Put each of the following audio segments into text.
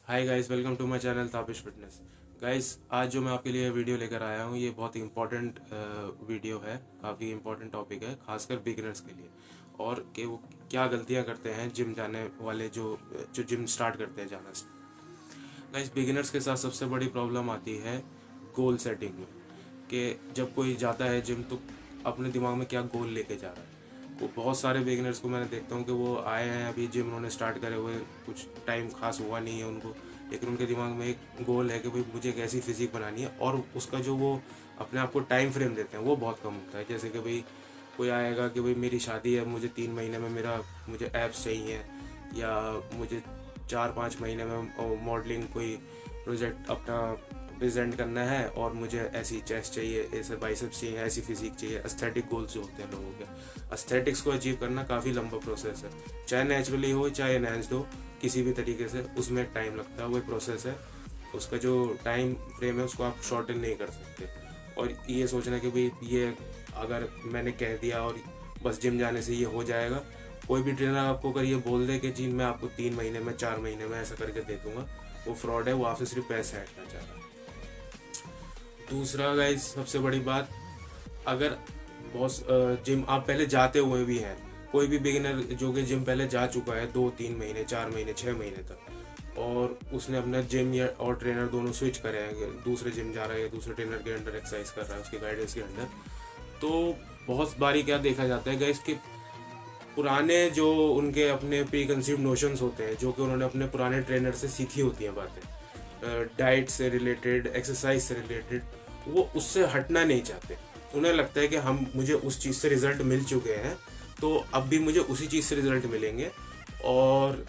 Hi guys, welcome to my channel Tabish fitness. Guys, आज जो मैं आपके लिए वीडियो लेकर आया हूँ ये बहुत ही इम्पोर्टेंट वीडियो है। काफ़ी इम्पोर्टेंट टॉपिक है, खासकर बिगिनर्स के लिए। और कि वो क्या गलतियाँ करते हैं जिम जाने वाले, जो जो जिम स्टार्ट करते हैं जाना। गाइस, बिगिनर्स के साथ सबसे बड़ी प्रॉब्लम आती है गोल सेटिंग में। कि जब कोई जाता है जिम तो अपने दिमाग में क्या गोल लेके जा रहा है। वो बहुत सारे बिगिनर्स को मैंने देखता हूँ कि वो आए हैं, अभी जिम उन्होंने स्टार्ट करे हुए, कुछ टाइम खास हुआ नहीं है उनको, लेकिन उनके दिमाग में एक गोल है कि भाई मुझे एक ऐसी फिजिक बनानी है, और उसका जो वो अपने आप को टाइम फ्रेम देते हैं वो बहुत कम होता है। जैसे कि भाई कोई आएगा कि भाई मेरी शादी है, मुझे 3 महीने में मुझे एब्स चाहिए, या मुझे 4-5 महीने में मॉडलिंग कोई प्रोजेक्ट अपना प्रेजेंट करना है, और मुझे ऐसी चेस्ट चाहिए, ऐसे बाइसेप्स चाहिए, ऐसी फिजिक चाहिए। एस्थेटिक गोल्स जो होते हैं लोगों के, एस्थेटिक्स को अचीव करना काफ़ी लंबा प्रोसेस है। चाहे नेचुरली हो चाहे एनहेंस्ड हो, किसी भी तरीके से उसमें टाइम लगता है, वो एक प्रोसेस है। उसका जो टाइम फ्रेम है उसको आप शॉर्टन नहीं कर सकते। और ये सोचना कि भाई ये अगर मैंने कह दिया और बस जिम जाने से ये हो जाएगा, कोई भी ट्रेनर आपको अगर ये बोल दे कि जी मैं आपको 3 महीने में 4 महीने में ऐसा करके दे दूंगा, वो फ्रॉड है, वो आपसे सिर्फ पैसे हटना चाह रहा है। दूसरा गाइस, सबसे बड़ी बात, अगर बहुत जिम आप पहले जाते हुए भी हैं, कोई भी बिगिनर जो कि जिम पहले जा चुका है 2-3 महीने 4 महीने 6 महीने तक, और उसने अपना जिम या और ट्रेनर दोनों स्विच करे हैं, दूसरे जिम जा रहा है, दूसरे ट्रेनर के अंडर एक्सरसाइज कर रहा है, उसके गाइडेंस के अंडर, तो बहुत बारी क्या देखा जाता है गाइस कि पुराने जो उनके अपने प्री कंसीव नोशंस होते हैं, जो कि उन्होंने अपने पुराने ट्रेनर से सीखी होती हैं बातें, डाइट से रिलेटेड, एक्सरसाइज से रिलेटेड, वो उससे हटना नहीं चाहते। उन्हें लगता है कि मुझे उस चीज़ से रिजल्ट मिल चुके हैं, तो अब भी मुझे उसी चीज़ से रिजल्ट मिलेंगे। और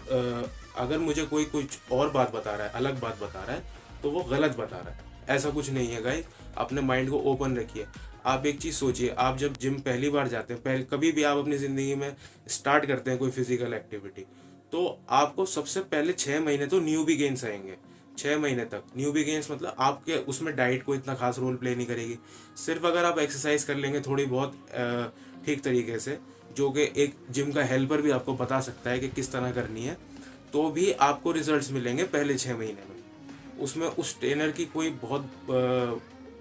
अगर मुझे कोई कुछ और बात बता रहा है, अलग बात बता रहा है, तो वो गलत बता रहा है। ऐसा कुछ नहीं है गाइस, अपने माइंड को ओपन रखिए। आप एक चीज़ सोचिए, आप जब जिम पहली बार जाते हैं, पहले कभी भी आप अपनी ज़िंदगी में स्टार्ट करते हैं कोई फिजिकल एक्टिविटी, तो आपको सबसे पहले 6 महीने तो न्यू बी गेन्स आएंगे। 6 महीने तक न्यू बी गेन्स मतलब आपके उसमें डाइट को इतना खास रोल प्ले नहीं करेगी। सिर्फ अगर आप एक्सरसाइज कर लेंगे थोड़ी बहुत ठीक तरीके से, जो कि एक जिम का हेल्पर भी आपको बता सकता है कि किस तरह करनी है, तो भी आपको रिजल्ट्स मिलेंगे पहले 6 महीने में। उसमें उस ट्रेनर की कोई बहुत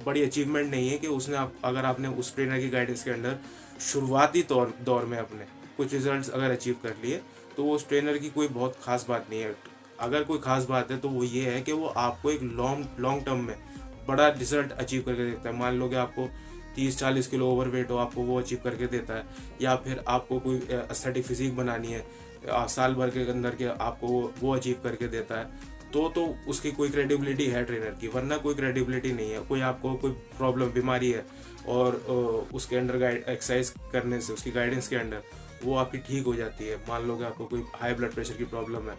बड़ी अचीवमेंट नहीं है कि उसने अगर आपने उस ट्रेनर की गाइडेंस के अंडर शुरुआती दौर में अपने कुछ रिजल्ट्स अगर अचीव कर लिए, तो वो उस ट्रेनर की कोई बहुत खास बात नहीं है। अगर कोई खास बात है तो वो ये है कि वो आपको एक लॉन्ग लॉन्ग टर्म में बड़ा रिजल्ट अचीव करके देता है। मान लो कि आपको 30-40 किलो ओवर वेट हो, आपको वो अचीव करके देता है। या फिर आपको कोई एस्थेटिक फिजिक बनानी है, साल भर के अंदर के आपको वो अचीव करके देता है, तो उसकी कोई क्रेडिबिलिटी है ट्रेनर की, वरना कोई क्रेडिबिलिटी नहीं है। कोई आपको कोई प्रॉब्लम बीमारी है, और उसके अंडर गाइड एक्सरसाइज करने से, उसकी गाइडेंस के अंडर वो आपकी ठीक हो जाती है। मान लो कि आपको कोई हाई ब्लड प्रेशर की प्रॉब्लम है,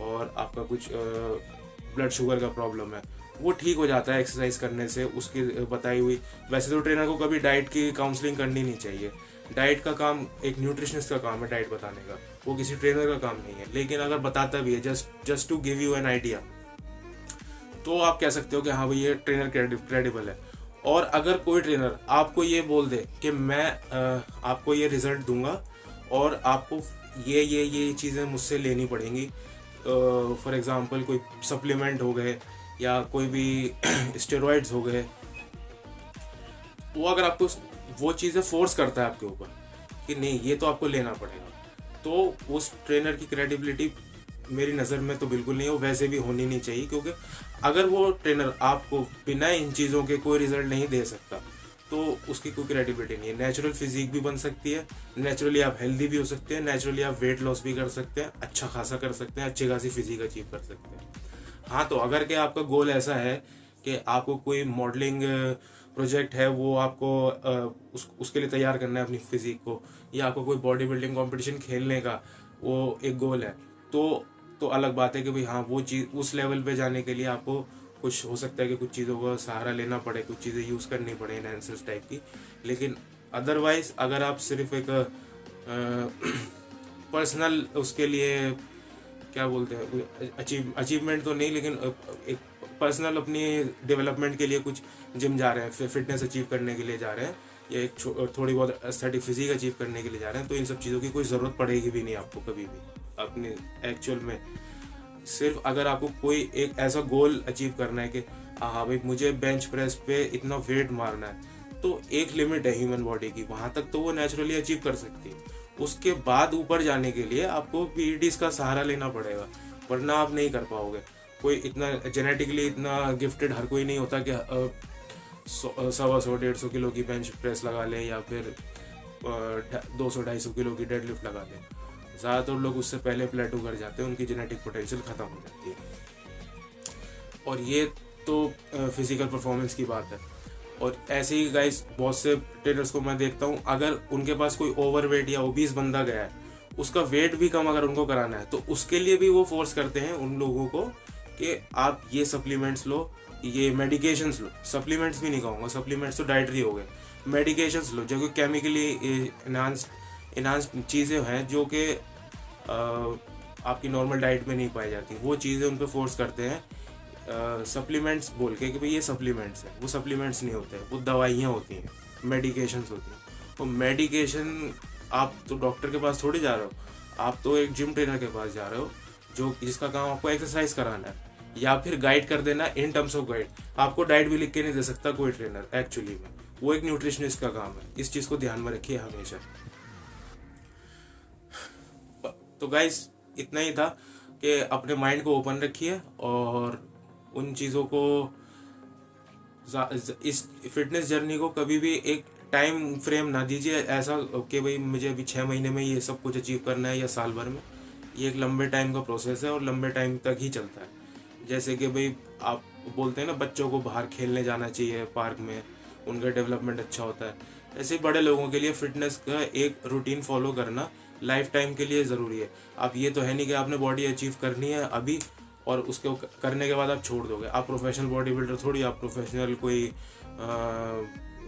और आपका कुछ ब्लड शुगर का प्रॉब्लम है, वो ठीक हो जाता है एक्सरसाइज करने से, उसकी बताई हुई। वैसे तो ट्रेनर को कभी डाइट की काउंसलिंग करनी नहीं चाहिए। डाइट का काम एक न्यूट्रिशनिस्ट का काम है, डाइट बताने का, वो किसी ट्रेनर का काम नहीं है। लेकिन अगर बताता भी है just to give you an idea, तो आप कह सकते हो कि हाँ भाई ये ट्रेनर क्रेडिबल है। और अगर कोई ट्रेनर आपको ये बोल दे कि मैं आपको ये रिजल्ट दूंगा, और आपको ये चीज़ें मुझसे लेनी पड़ेंगी, फॉर एग्जांपल कोई सप्लीमेंट हो गए, या कोई भी स्टेरॉइड्स हो गए, वो अगर आपको वो चीज़ें फोर्स करता है आपके ऊपर कि नहीं ये तो आपको लेना पड़ेगा, तो उस ट्रेनर की क्रेडिबिलिटी मेरी नज़र में तो बिल्कुल नहीं है, वो वैसे भी होनी नहीं चाहिए। क्योंकि अगर वो ट्रेनर आपको बिना इन चीज़ों के कोई रिजल्ट नहीं दे सकता, तो उसकी कोई क्रेडिबिलिटी नहीं है। नेचुरल फिजिक भी बन सकती है, नेचुरली आप हेल्दी भी हो सकते हैं, नेचुरली आप वेट लॉस भी कर सकते हैं, अच्छा खासा कर सकते हैं, अच्छी खासी फिजिक अचीव कर सकते हैं। हाँ, तो अगर के आपका गोल ऐसा है कि आपको कोई मॉडलिंग प्रोजेक्ट है, वो आपको उसके लिए तैयार करना है अपनी फिजिक को, या आपको कोई बॉडी बिल्डिंग कॉम्पिटिशन खेलने का वो एक गोल है, तो अलग बात है कि भाई हाँ वो चीज़ उस लेवल पे जाने के लिए आपको कुछ हो सकता है कि कुछ चीज़ों का सहारा लेना पड़े, कुछ चीज़ें यूज़ करनी पड़े एनहेंसर्स टाइप की। लेकिन अदरवाइज अगर आप सिर्फ एक पर्सनल उसके लिए क्या बोलते हैं, अचीवमेंट तो नहीं, लेकिन एक पर्सनल अपनी डेवलपमेंट के लिए कुछ जिम जा रहे हैं, फिटनेस अचीव करने के लिए जा रहे हैं, या एक थोड़ी बहुत एस्थेटिक फिजिक अचीव करने के लिए जा रहे हैं, तो इन सब चीज़ों की कोई ज़रूरत पड़ेगी भी नहीं आपको कभी भी अपने एक्चुअल में सिर्फ अगर आपको कोई एक ऐसा गोल अचीव करना है कि हाँ भाई मुझे बेंच प्रेस पे इतना वेट मारना है, तो एक लिमिट है ह्यूमन बॉडी की, वहाँ तक तो वो नेचुरली अचीव कर सकती है। उसके बाद ऊपर जाने के लिए आपको पीईटीज का सहारा लेना पड़ेगा, वरना आप नहीं कर पाओगे। कोई इतना जेनेटिकली इतना गिफ्टेड हर कोई नहीं होता कि 100-150 किलो की बेंच प्रेस लगा ले या फिर 200-250 किलो की डेडलिफ्ट लगा ले। ज़्यादातर लोग उससे पहले प्लेटो कर जाते हैं, उनकी जेनेटिक पोटेंशियल ख़त्म हो जाती है। और ये तो फिजिकल परफॉर्मेंस की बात है। और ऐसे ही गाइस बहुत से ट्रेनर्स को मैं देखता हूँ, अगर उनके पास कोई ओवरवेट या ओबीस बंदा गया है, उसका वेट भी कम अगर उनको कराना है, तो उसके लिए भी वो फोर्स करते हैं उन लोगों को कि आप ये सप्लीमेंट्स लो, ये मेडिकेशंस लो। सप्लीमेंट्स भी नहीं कहूँगा, सप्लीमेंट्स तो डाइटरी हो गए, मेडिकेशंस लो जो कि केमिकली इन्हांस्ड चीज़ें हैं जो कि आपकी नॉर्मल डाइट में नहीं पाई जाती, वो चीज़ें उन पर फोर्स करते हैं सप्लीमेंट्स बोल के कि भाई ये सप्लीमेंट्स हैं। वो सप्लीमेंट्स नहीं होते, वो दवाइयाँ होती हैं, मेडिकेशंस होती हैं। तो मेडिकेशन, आप तो डॉक्टर के पास थोड़ी जा रहे हो, आप तो एक जिम ट्रेनर के पास जा रहे हो जो जिसका काम आपको एक्सरसाइज कराना है या फिर गाइड कर देना इन टर्म्स ऑफ गाइड। आपको डाइट भी लिख के नहीं दे सकता कोई ट्रेनर एक्चुअली में, वो एक न्यूट्रिशनिस्ट का काम है। इस चीज़ को ध्यान में रखिए हमेशा। तो गाइस इतना ही था कि अपने माइंड को ओपन रखिए और उन चीज़ों को, इस फिटनेस जर्नी को कभी भी एक टाइम फ्रेम ना दीजिए ऐसा कि भाई मुझे अभी 6 महीने में ये सब कुछ अचीव करना है या साल भर में। ये एक लंबे टाइम का प्रोसेस है और लंबे टाइम तक ही चलता है। जैसे कि भाई आप बोलते हैं ना बच्चों को बाहर खेलने जाना चाहिए पार्क में, उनका डेवलपमेंट अच्छा होता है, ऐसे बड़े लोगों के लिए फिटनेस का एक रूटीन फॉलो करना लाइफ टाइम के लिए ज़रूरी है। आप ये तो है नहीं कि आपने बॉडी अचीव करनी है अभी और उसके करने के बाद आप छोड़ दोगे। आप प्रोफेशनल बॉडी बिल्डर थोड़ी, आप प्रोफेशनल कोई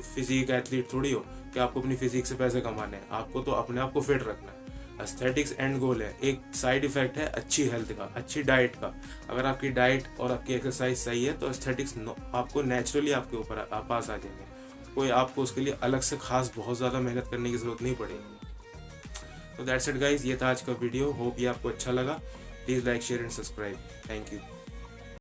फिजिक एथलीट थोड़ी हो कि आपको अपनी फिजिक से पैसे कमाने हैं। आपको तो अपने आप को फिट रखना है। एस्थेटिक्स एंड गोल है, एक साइड इफेक्ट है अच्छी हेल्थ का, अच्छी डाइट का। अगर आपकी डाइट और आपकी एक्सरसाइज सही है तो एस्थेटिक्स आपको नेचुरली आपके ऊपर पास आ जाएंगे। कोई आपको उसके लिए अलग से खास बहुत ज़्यादा मेहनत करने की ज़रूरत नहीं पड़ेगी। तो दैट्स इट गाइज, ये था आज का वीडियो। होप ये आपको अच्छा लगा। Please like share and subscribe. Thank you.